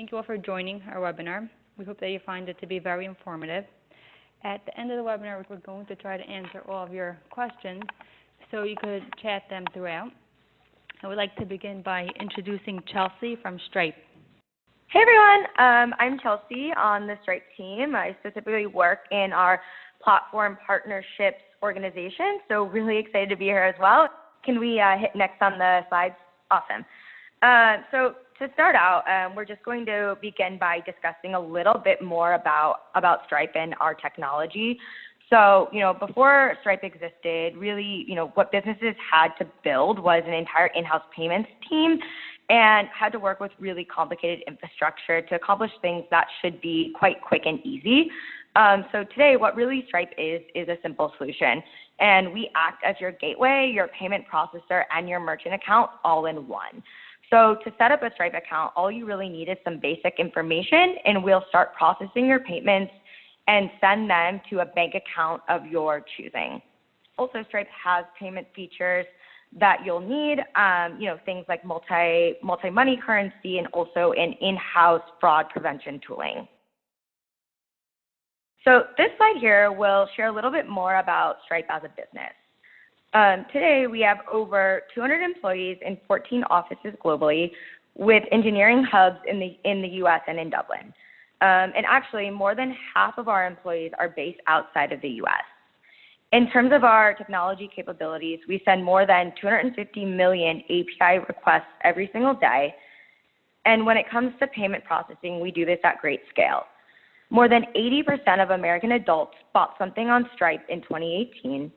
Thank you all for joining our webinar. We hope that you find it to be very informative. At the end of the webinar, we're going to try to answer all of your questions, so you could chat them throughout. I would like to begin by introducing Chelsea from Stripe. Hey everyone, I'm Chelsea on the Stripe team. I specifically work in our platform partnerships organization, so really excited to be here as well. Can we hit next on the slides? Awesome. So to start out, we're just going to begin by discussing a little bit more about Stripe and our technology. So, before Stripe existed, really, what businesses had to build was an entire in-house payments team and had to work with really complicated infrastructure to accomplish things that should be quite quick and easy. So today, what really Stripe is a simple solution. And we act as your gateway, your payment processor, and your merchant account all in one. So to set up a Stripe account, all you really need is some basic information, and we'll start processing your payments and send them to a bank account of your choosing. Also, Stripe has payment features that you'll need, things like multi-money currency and also an in-house fraud prevention tooling. So this slide here will share a little bit more about Stripe as a business. Today, we have over 200 employees in 14 offices globally, with engineering hubs in the U.S. and in Dublin. And actually, more than half of our employees are based outside of the U.S. In terms of our technology capabilities, we send more than 250 million API requests every single day. And when it comes to payment processing, we do this at great scale. More than 80% of American adults bought something on Stripe in 2018.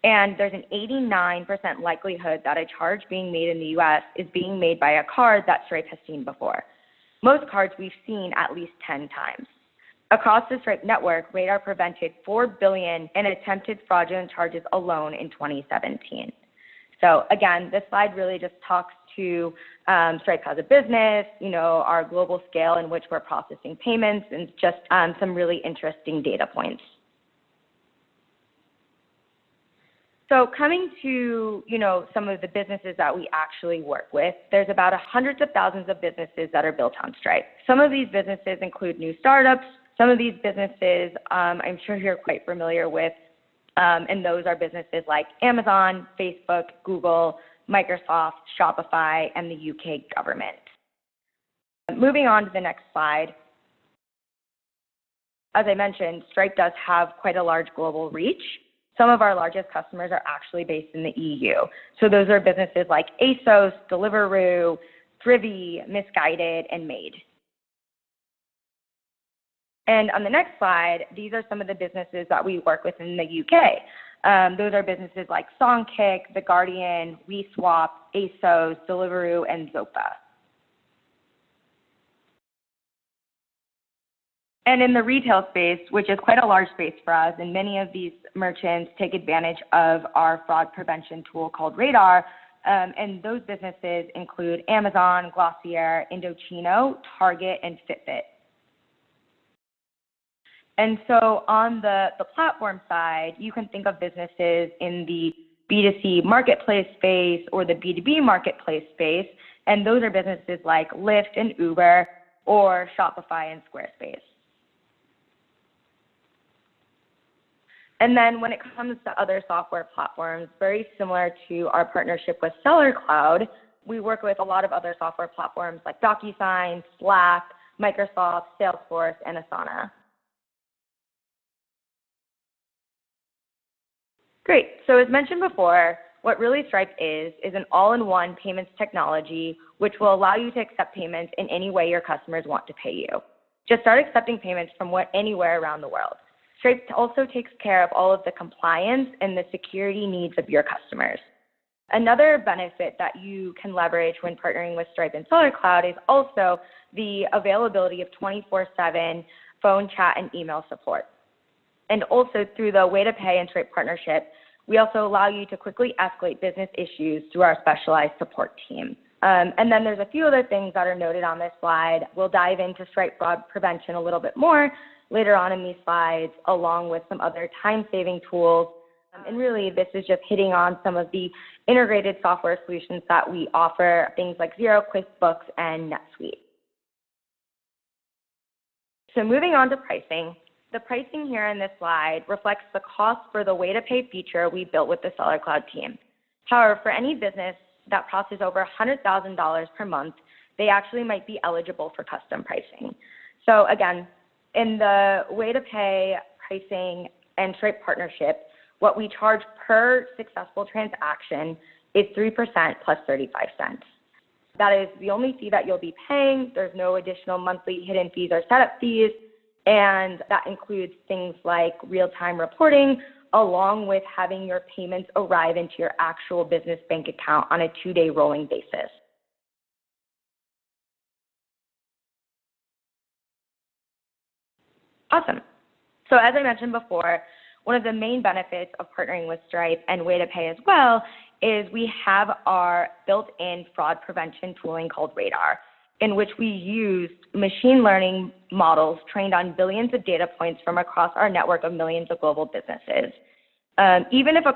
And there's an 89% likelihood that a charge being made in the U.S. is being made by a card that Stripe has seen before. Most cards we've seen at least 10 times. Across the Stripe network, Radar prevented 4 billion in attempted fraudulent charges alone in 2017. So again, this slide really just talks to Stripe as a business, our global scale in which we're processing payments, and just some really interesting data points. So coming to, some of the businesses that we actually work with, there's about hundreds of thousands of businesses that are built on Stripe. Some of these businesses include new startups. Some of these businesses I'm sure you're quite familiar with, and those are businesses like Amazon, Facebook, Google, Microsoft, Shopify, and the UK government. Moving on to the next slide. As I mentioned, Stripe does have quite a large global reach. Some of our largest customers are actually based in the EU. So those are businesses like ASOS, Deliveroo, Thrivy, Misguided, and Made. And on the next slide, these are some of the businesses that we work with in the UK. Those are businesses like Songkick, The Guardian, WeSwap, ASOS, Deliveroo, and Zopa. And in the retail space, which is quite a large space for us, and many of these merchants take advantage of our fraud prevention tool called Radar, and those businesses include Amazon, Glossier, Indochino, Target, and Fitbit. And so on the platform side, you can think of businesses in the B2C marketplace space or the B2B marketplace space, and those are businesses like Lyft and Uber or Shopify and Squarespace. And then when it comes to other software platforms, very similar to our partnership with Seller Cloud, we work with a lot of other software platforms like DocuSign, Slack, Microsoft, Salesforce, and Asana. Great. So as mentioned before, what really Stripe is an all-in-one payments technology which will allow you to accept payments in any way your customers want to pay you. Just start accepting payments from anywhere around the world. Stripe also takes care of all of the compliance and the security needs of your customers. Another benefit that you can leverage when partnering with Stripe and Seller Cloud is also the availability of 24/7 phone, chat, and email support. And also through the waytopayme and Stripe partnership, we also allow you to quickly escalate business issues through our specialized support team. And then there's a few other things that are noted on this slide. We'll dive into Stripe fraud prevention a little bit more later on in these slides, along with some other time-saving tools. And really, this is just hitting on some of the integrated software solutions that we offer, things like Xero, QuickBooks, and NetSuite. So moving on to pricing. The pricing here in this slide reflects the cost for the way-to-pay feature we built with the Seller Cloud team. However, for any business that processes over $100,000 per month, they actually might be eligible for custom pricing. So again, in the way-to-pay pricing and Stripe partnership, what we charge per successful transaction is 3% plus 35 cents. That is the only fee that you'll be paying. There's no additional monthly hidden fees or setup fees, and that includes things like real-time reporting, along with having your payments arrive into your actual business bank account on a 2-day rolling basis. Awesome. So as I mentioned before, one of the main benefits of partnering with Stripe and waytopay as well is we have our built-in fraud prevention tooling called Radar, in which we use machine learning models trained on billions of data points from across our network of millions of global businesses. Even if a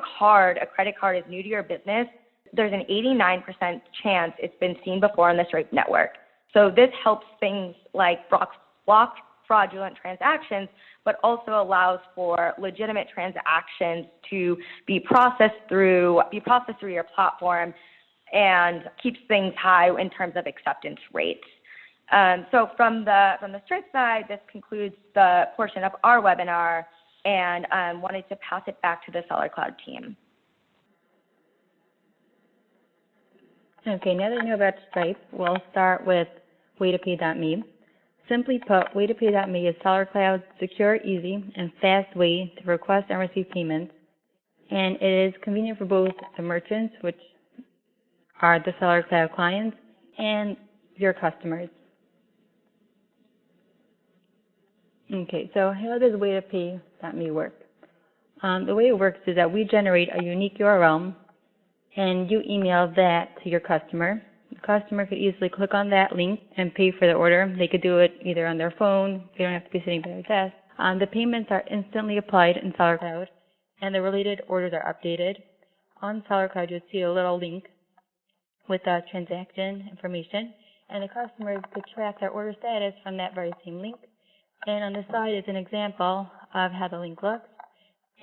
credit card is new to your business, there's an 89% chance it's been seen before on the Stripe network. So this helps things like block fraudulent transactions, but also allows for legitimate transactions to be processed through your platform and keeps things high in terms of acceptance rates. So from the Stripe side, this concludes the portion of our webinar, and wanted to pass it back to the Seller Cloud team. Okay, now that you know about Stripe, we'll start with waytopay.me. Simply put, waytopay.me is Seller Cloud's secure, easy, and fast way to request and receive payments, and it is convenient for both the merchants, which are the Seller Cloud clients, and your customers. Okay, so how does waytopay.me work? The way it works is that we generate a unique URL, and you email that to your customer. The customer could easily click on that link and pay for the order. They could do it either on their phone. They don't have to be sitting by their desk. The payments are instantly applied in Seller Cloud, and the related orders are updated. On Seller Cloud, you'll see a little link with the transaction information, and the customers could track their order status from that very same link. And on the side is an example of how the link looks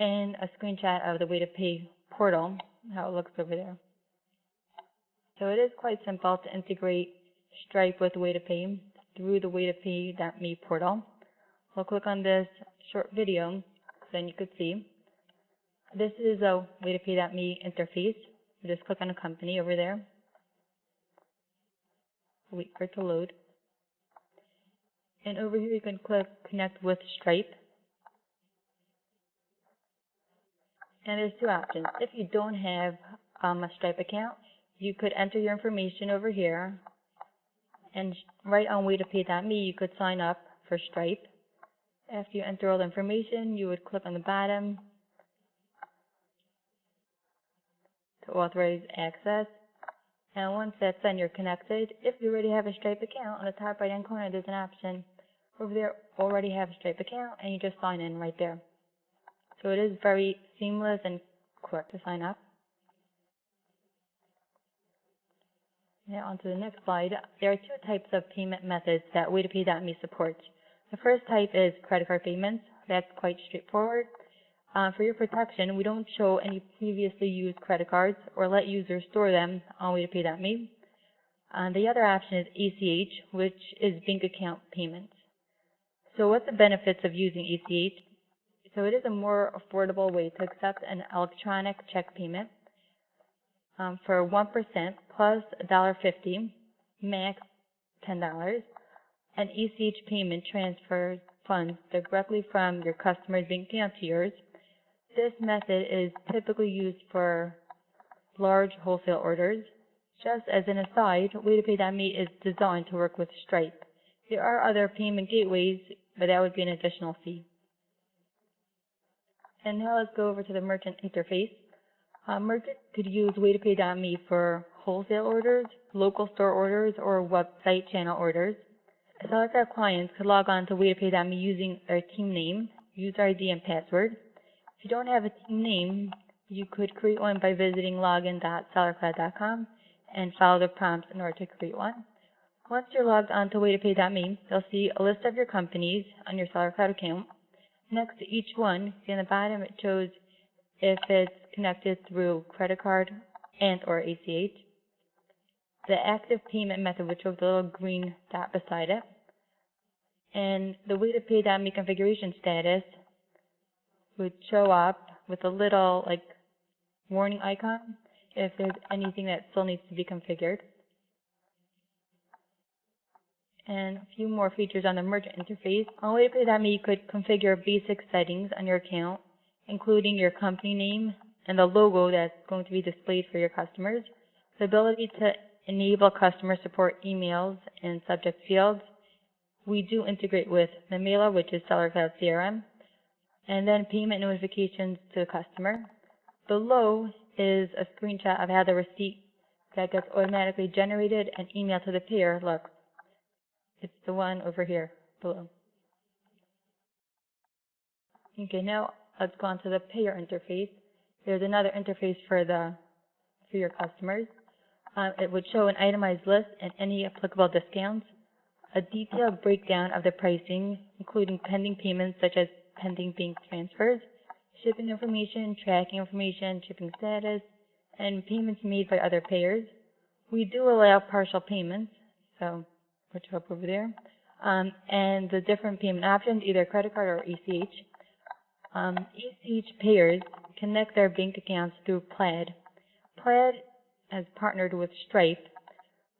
and a screenshot of the waytopay portal, how it looks over there. So it is quite simple to integrate Stripe with waytopay through the waytopay.me portal. We'll click on this short video, so then you could see. This is a waytopay.me interface. You just click on a company over there. Wait for it to load. And over here you can click Connect with Stripe. And there's two options. If you don't have a Stripe account, you could enter your information over here, and right on waytopay.me you could sign up for Stripe. After you enter all the information, you would click on the bottom to authorize access. And once that's done, you're connected. If you already have a Stripe account, on the top right hand corner there's an option over there, already have a Stripe account, and you just sign in right there. So it is very seamless and quick to sign up. Now on to the next slide. There are two types of payment methods that waytopay.me supports. The first type is credit card payments. That's quite straightforward. For your protection, we don't show any previously used credit cards or let users store them on waytopay.me. The other option is ACH, which is bank account payments. So what's the benefits of using ACH? So it is a more affordable way to accept an electronic check payment. For 1% plus $1.50, max $10, an ACH payment transfers funds directly from your customer's bank account to yours. This method is typically used for large wholesale orders. Just as an aside, waytopay.me is designed to work with Stripe. There are other payment gateways, but that would be an additional fee. And now let's go over to the merchant interface. Merchants could use waytopay.me for wholesale orders, local store orders, or website channel orders. Seller Cloud clients could log on to waytopay.me using their team name, user ID, and password. If you don't have a team name, you could create one by visiting login.sellercloud.com and follow the prompts in order to create one. Once you're logged on to waytopayme, you'll see a list of your companies on your Seller Cloud account. Next to each one, see on the bottom it shows if it's connected through credit card and or ACH. The active payment method, which shows the little green dot beside it. And the waytopayme configuration status would show up with a little warning icon if there's anything that still needs to be configured. And a few more features on the merchant interface. On waytopayme, you could configure basic settings on your account, including your company name and the logo that's going to be displayed for your customers, the ability to enable customer support emails and subject fields. We do integrate with the mailer, which is Seller Cloud CRM, and then payment notifications to the customer. Below is a screenshot of how the receipt that gets automatically generated and emailed to the payer looks. It's the one over here below. Okay, now let's go on to the payer interface. There's another interface for your customers. It would show an itemized list and any applicable discounts, a detailed breakdown of the pricing, including pending payments such as pending bank transfers, shipping information, tracking information, shipping status, and payments made by other payers. We do allow partial payments, so which up over there, and the different payment options, either credit card or ACH. ACH payers connect their bank accounts through Plaid. Plaid has partnered with Stripe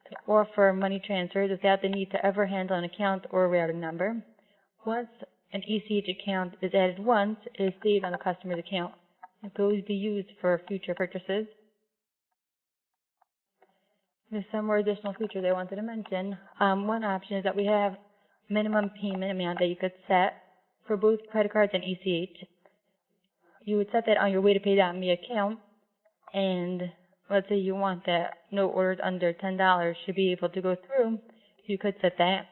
to offer money transfers without the need to ever handle an account or routing number. Once an ACH account is added once, it is saved on the customer's account. It can always be used for future purchases. There's some more additional features I wanted to mention. One option is that we have minimum payment amount that you could set for both credit cards and ACH. You would set that on your waytopayme account, and let's say you want that no orders under $10 should be able to go through, you could set that.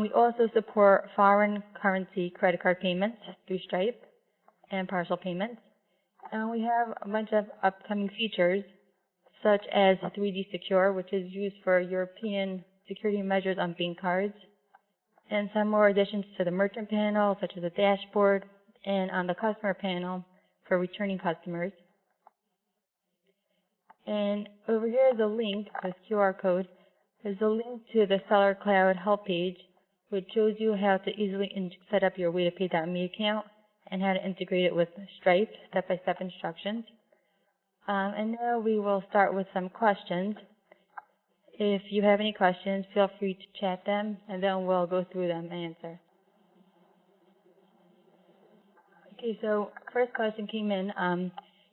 We also support foreign currency credit card payments through Stripe and partial payments. And we have a bunch of upcoming features, such as 3D Secure, which is used for European security measures on bank cards, and some more additions to the merchant panel, such as a dashboard, and on the customer panel for returning customers. And over here is a link, this QR code, is a link to the Seller Cloud help page, which shows you how to easily set up your waytopayme account and how to integrate it with Stripe, step-by-step instructions. And now we will start with some questions. If you have any questions, feel free to chat them, and then we'll go through them and answer. Okay, so first question came in.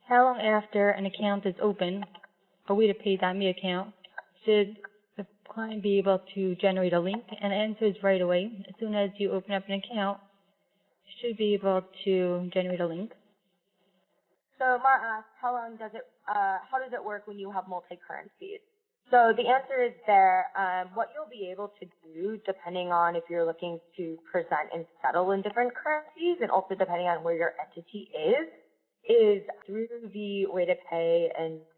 How long after an account is open, a waytopayme account, should the client be able to generate a link? And the answer is right away. As soon as you open up an account, you should be able to generate a link. So Mar asked, how does it work when you have multi-currencies? So the answer is there. What you'll be able to do, depending on if you're looking to present and settle in different currencies, and also depending on where your entity is through the WayToPay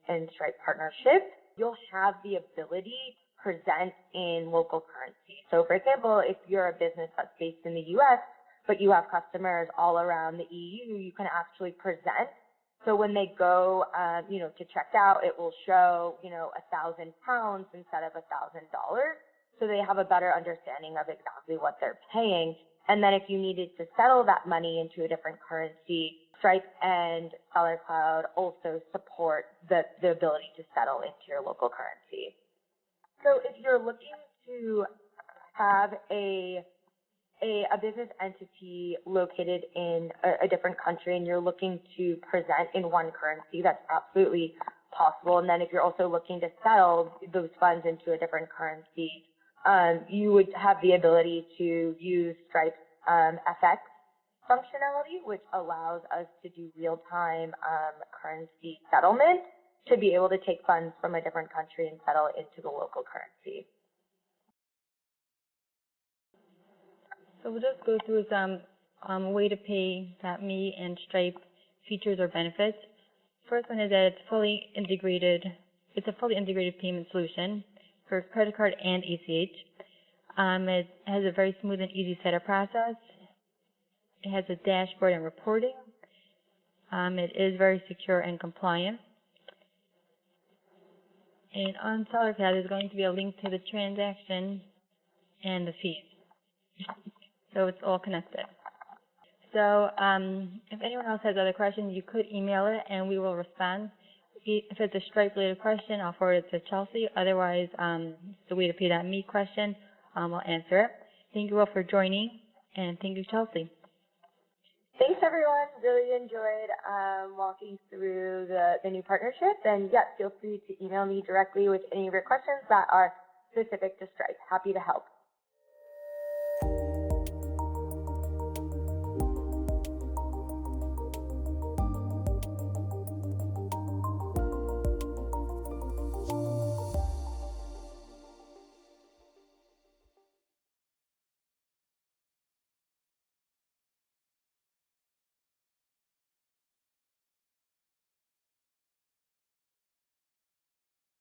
and Stripe partnership, you'll have the ability to present in local currency. So for example, if you're a business that's based in the US, but you have customers all around the EU, you can actually present. So when they go, to check out, it will show, £1,000 instead of $1,000. So they have a better understanding of exactly what they're paying. And then if you needed to settle that money into a different currency, Stripe and Seller Cloud also support the ability to settle into your local currency. So if you're looking to have a business entity located in a different country and you're looking to present in one currency, that's absolutely possible. And then if you're also looking to settle those funds into a different currency, you would have the ability to use Stripe's FX functionality, which allows us to do real-time currency settlement to be able to take funds from a different country and settle into the local currency. So we'll just go through some waytopayme and Stripe features or benefits. First one is that it's fully integrated. It's a fully integrated payment solution. for credit card and ACH. It has a very smooth and easy setup process. It has a dashboard and reporting. It is very secure and compliant. And on SellerPad, there's going to be a link to the transaction and the fees. So it's all connected. So if anyone else has other questions, you could email it and we will respond. If it's a Stripe-related question, I'll forward it to Chelsea. Otherwise, the waytopay.me question, I'll answer it. Thank you all for joining, and thank you, Chelsea. Thanks, everyone. Really enjoyed walking through the new partnership. And, feel free to email me directly with any of your questions that are specific to Stripe. Happy to help.